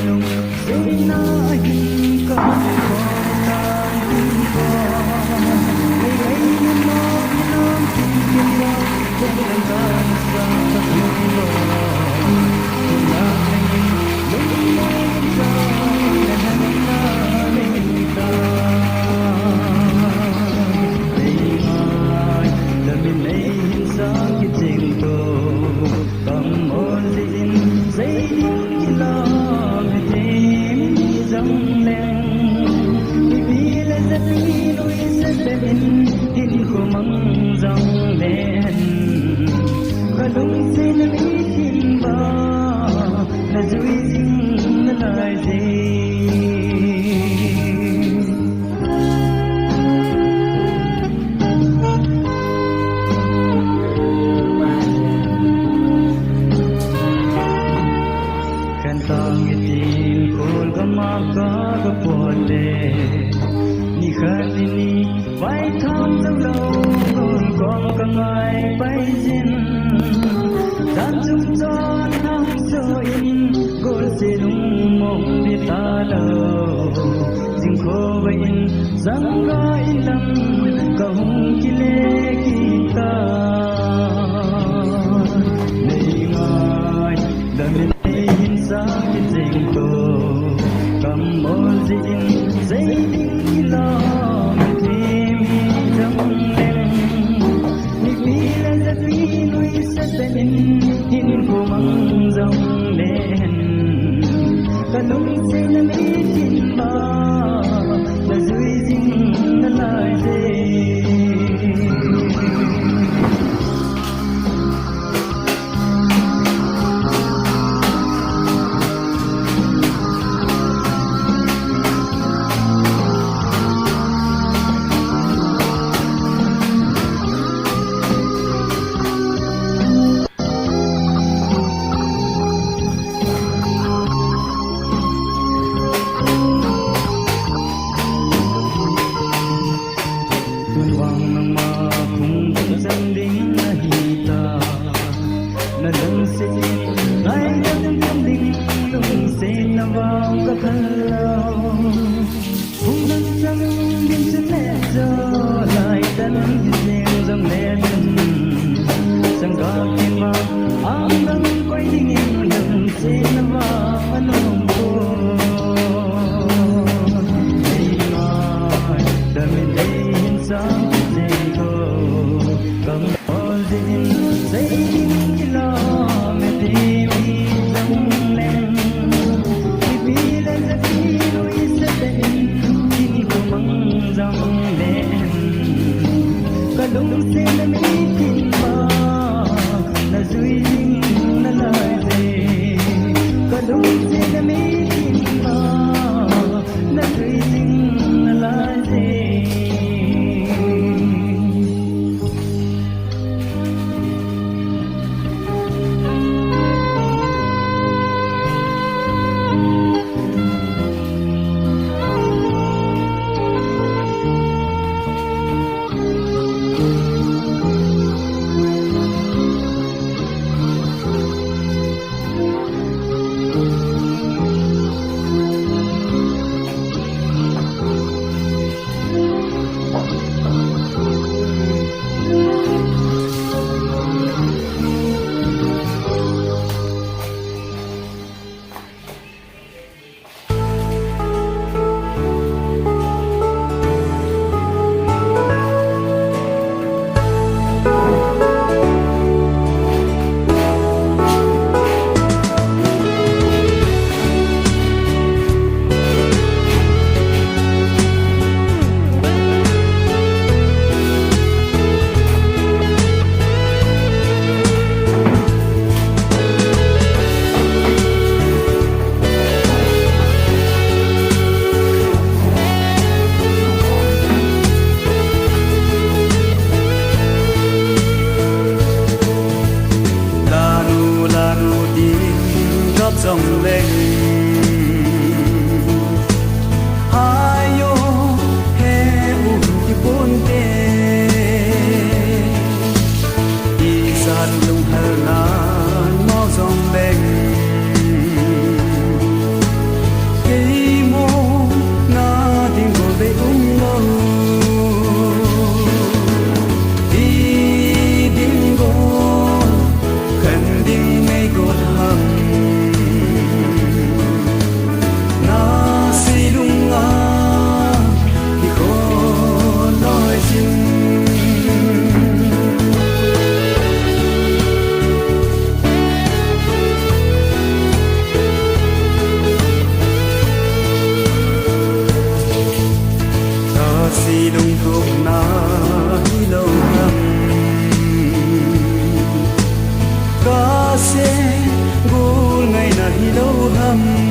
nung dây na hình có có tan tin có ngày ngày như non tin kiên lo không cần tan ra thật lòng lo tình là anh lúc mong ra là hắn ta nên ta đây mai là mình lấy hình dáng cái tình tôi cầm ôn linh dây những lo về thêm dòng lên vì là rất đi đôi rất bên hình của mong dòng lên và đúng sẽ là ý tin vào là dối dính là lời gì maka kepote ni khatini vai tham dấu lâu con kangai bay jin dan chung cho tham so in gol se lung mong đi ta lo jing kho vai in zang ga ilam kahung kile kita nei ngai damin hin sa jing to cầm ôn dinh dây đinh lo thêm trong đêm nị vì là rất vì nuôi rất bên hin của măng dòng đen cả lúc sẽ là mấy tin ba là dưới dinh là lại dây dòng lên si lung thục na hi lo ham ca se gul ngày na hi lo ham